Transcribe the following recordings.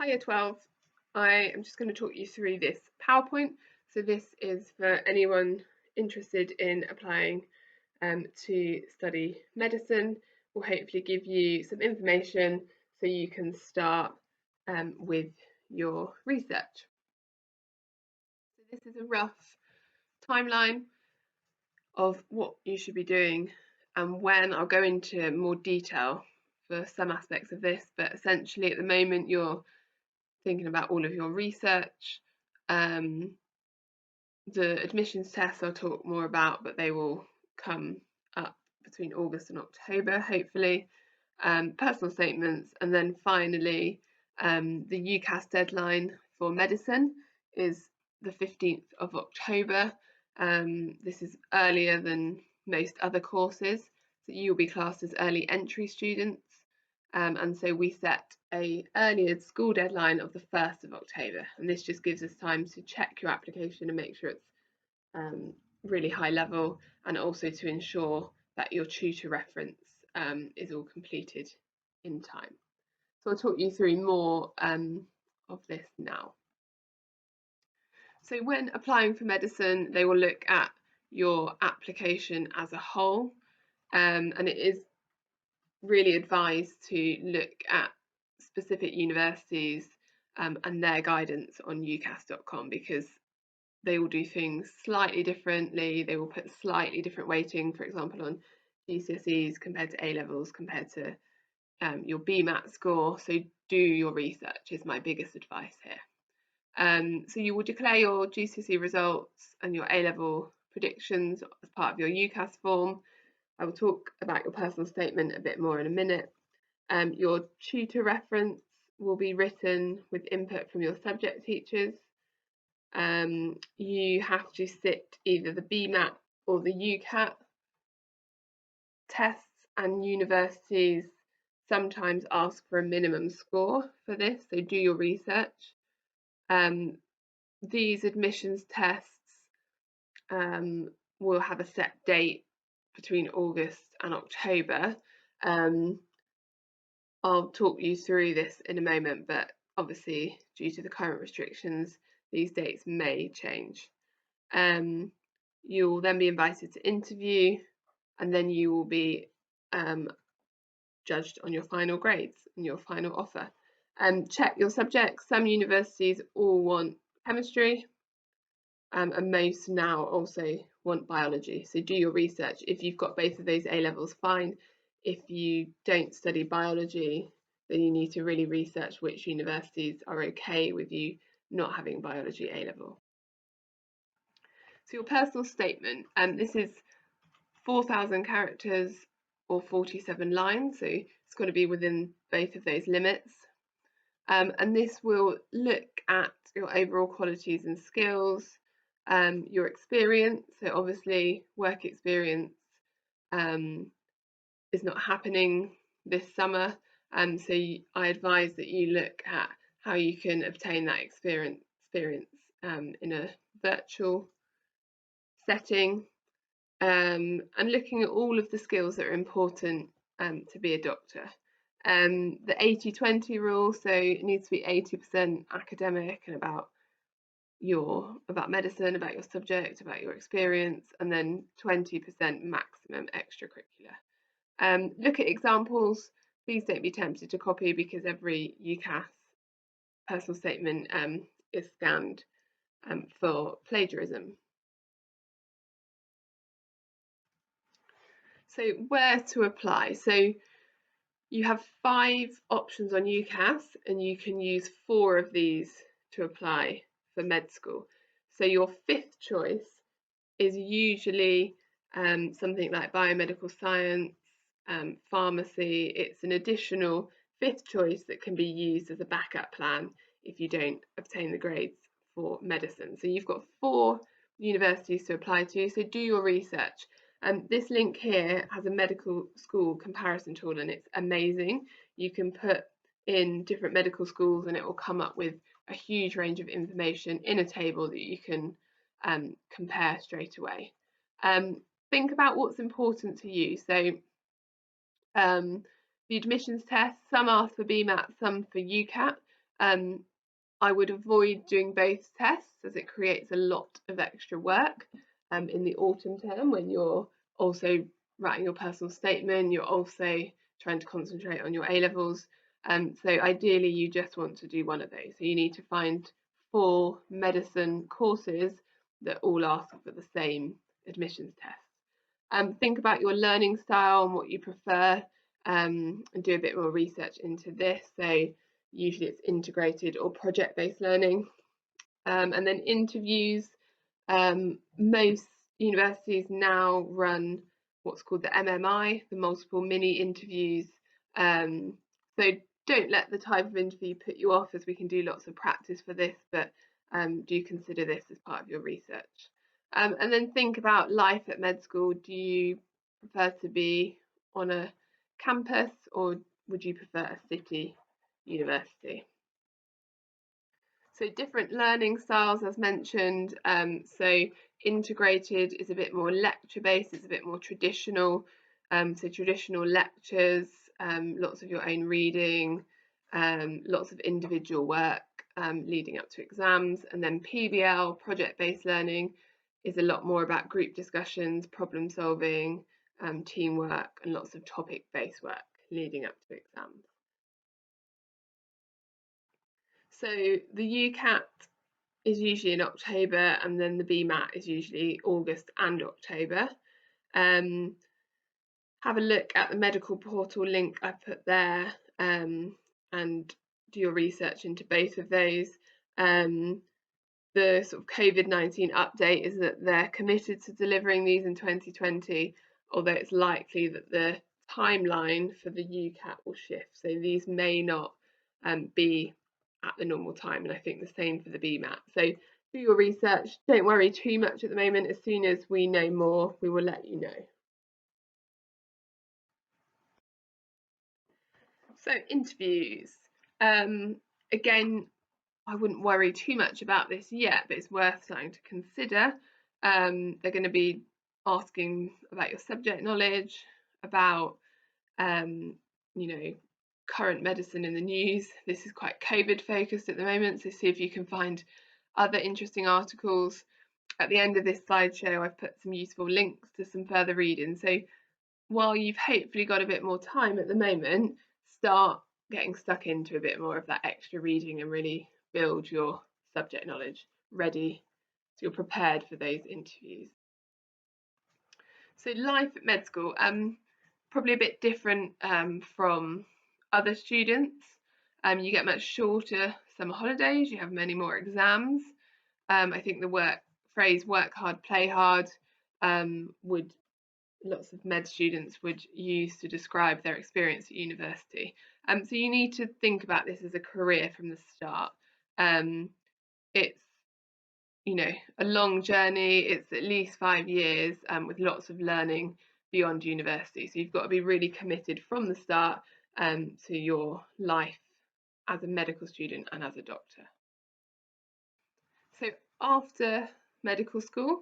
Hi Year 12, I am just going to talk you through this PowerPoint. So this is for anyone interested in applying to study medicine. Will hopefully give you some information so you can start with your research. So this is a rough timeline of what you should be doing and when. I'll go into more detail for some aspects of this, but essentially at the moment you're thinking about all of your research. The admissions tests I'll talk more about, but they will come up between August and October, hopefully. Personal statements, and then finally the UCAS deadline for medicine is the 15th of October. This is earlier than most other courses, so you'll be classed as early entry students. And so we set a earlier school deadline of the 1st of October, and this just gives us time to check your application and make sure it's really high level, and also to ensure that your tutor reference is all completed in time. So I'll talk you through more of this now. So when applying for medicine, they will look at your application as a whole, and it is really advised to look at specific universities and their guidance on ucas.com, because they will do things slightly differently. They will put slightly different weighting, for example, on GCSEs compared to A-levels compared to your BMAT score. So do your research is my biggest advice here. So you will declare your GCSE results and your A-level predictions as part of your UCAS form. I will talk about your personal statement a bit more in a minute. Your tutor reference will be written with input from your subject teachers. You have to sit either the BMAT or the UCAT tests, and universities sometimes ask for a minimum score for this, so do your research. These admissions tests will have a set date between August and October. I'll talk you through this in a moment, but obviously due to the current restrictions, these dates may change. You'll then be invited to interview, and then you will be judged on your final grades and your final offer. Check your subjects. Some universities all want chemistry, and most now also want biology. So do your research. If you've got both of those A levels, fine. If you don't study biology, then you need to really research which universities are okay with you not having biology A level. So your personal statement, this is 4,000 characters or 47 lines, so it's got to be within both of those limits. And this will look at your overall qualities and skills, your experience. So obviously work experience is not happening this summer, so I advise that you look at how you can obtain that experience in a virtual setting, and looking at all of the skills that are important to be a doctor. The 80-20 rule, so it needs to be 80% academic and about medicine, about your subject, about your experience, and then 20% maximum extracurricular. Look at examples. Please don't be tempted to copy, because every UCAS personal statement is scanned for plagiarism. So where to apply? So you have 5 options on UCAS, and you can use 4 of these to apply for med school. So your 5th choice is usually something like biomedical science, pharmacy. It's an additional 5th choice that can be used as a backup plan if you don't obtain the grades for medicine. So you've got 4 universities to apply to, so do your research. This link here has a medical school comparison tool, and it's amazing. You can put in different medical schools and it will come up with a huge range of information in a table that you can compare straight away. Think about what's important to you. So the admissions test, some ask for BMAT, some for UCAT. I would avoid doing both tests as it creates a lot of extra work in the autumn term when you're also writing your personal statement, you're also trying to concentrate on your A levels. So ideally, you just want to do one of those. So you need to find 4 medicine courses that all ask for the same admissions test. Think about your learning style and what you prefer, and do a bit more research into this. So usually it's integrated or project-based learning. And then interviews. Most universities now run what's called the MMI, the multiple mini interviews. So don't let the type of interview put you off, as we can do lots of practice for this, but do consider this as part of your research. And then think about life at med school. Do you prefer to be on a campus, or would you prefer a city university? So different learning styles, as mentioned. So integrated is a bit more lecture based, it's a bit more traditional. So traditional lectures, lots of your own reading, lots of individual work leading up to exams. And then PBL, project-based learning, is a lot more about group discussions, problem solving, teamwork, and lots of topic-based work leading up to exams. So the UCAT is usually in October, and then the BMAT is usually August and October. Have a look at the medical portal link I put there, and do your research into both of those. The sort of COVID-19 update is that they're committed to delivering these in 2020, although it's likely that the timeline for the UCAT will shift. So these may not be at the normal time, and I think the same for the BMAT. So do your research, don't worry too much at the moment. As soon as we know more, we will let you know. So interviews. Again, I wouldn't worry too much about this yet, but it's worth starting to consider. They're going to be asking about your subject knowledge, about current medicine in the news. This is quite COVID focused at the moment, so see if you can find other interesting articles. At the end of this slideshow, I've put some useful links to some further reading. So while you've hopefully got a bit more time at the moment, start getting stuck into a bit more of that extra reading and really build your subject knowledge ready so you're prepared for those interviews. So life at med school, probably a bit different from other students. You get much shorter summer holidays, you have many more exams. I think the phrase work hard, play hard would lots of med students would use to describe their experience at university. So you need to think about this as a career from the start. It's a long journey. It's at least 5 years with lots of learning beyond university. So you've got to be really committed from the start to your life as a medical student and as a doctor. So after medical school,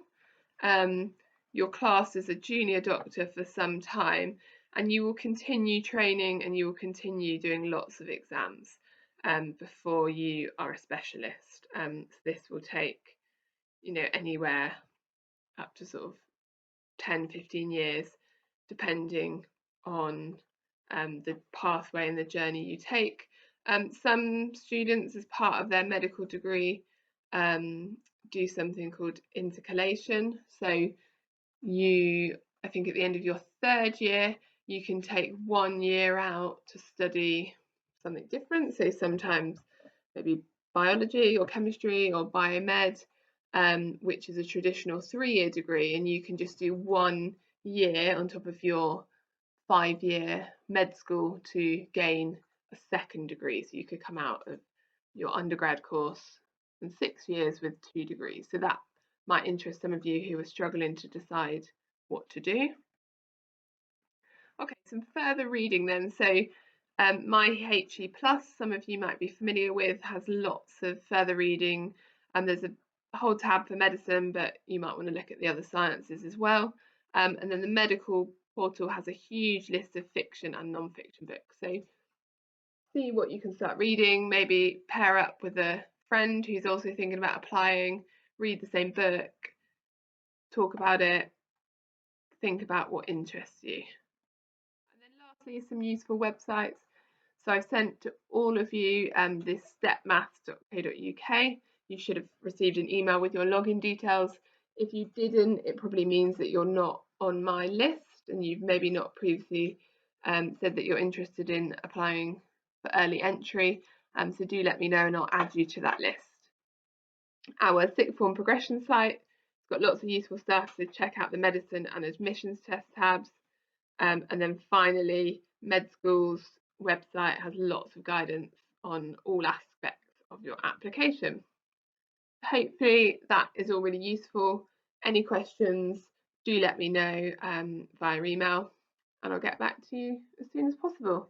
your class as a junior doctor for some time, and you will continue training and you will continue doing lots of exams before you are a specialist. So this will take anywhere up to sort of 10-15 years, depending on the pathway and the journey you take. Some students, as part of their medical degree, do something called intercalation. So I think at the end of your 3rd year, you can take 1 year out to study something different. So sometimes maybe biology or chemistry or biomed, which is a traditional 3-year degree, and you can just do 1 year on top of your 5-year med school to gain a 2nd degree. So you could come out of your undergrad course in 6 years with 2 degrees. So that might interest some of you who are struggling to decide what to do. Okay, some further reading then. So My HE Plus, some of you might be familiar with, has lots of further reading, and there's a whole tab for medicine, but you might want to look at the other sciences as well. And then the medical portal has a huge list of fiction and non-fiction books. So see what you can start reading, maybe pair up with a friend who's also thinking about applying, read the same book, talk about it, think about what interests you. And then lastly, some useful websites. So I've sent to all of you this stepmaths.co.uk. You should have received an email with your login details. If you didn't, it probably means that you're not on my list and you've maybe not previously said that you're interested in applying for early entry. So do let me know and I'll add you to that list. Our sixth form progression site has got lots of useful stuff, so check out the medicine and admissions test tabs. And then finally, Med School's website has lots of guidance on all aspects of your application. Hopefully that is all really useful. Any questions, do let me know via email and I'll get back to you as soon as possible.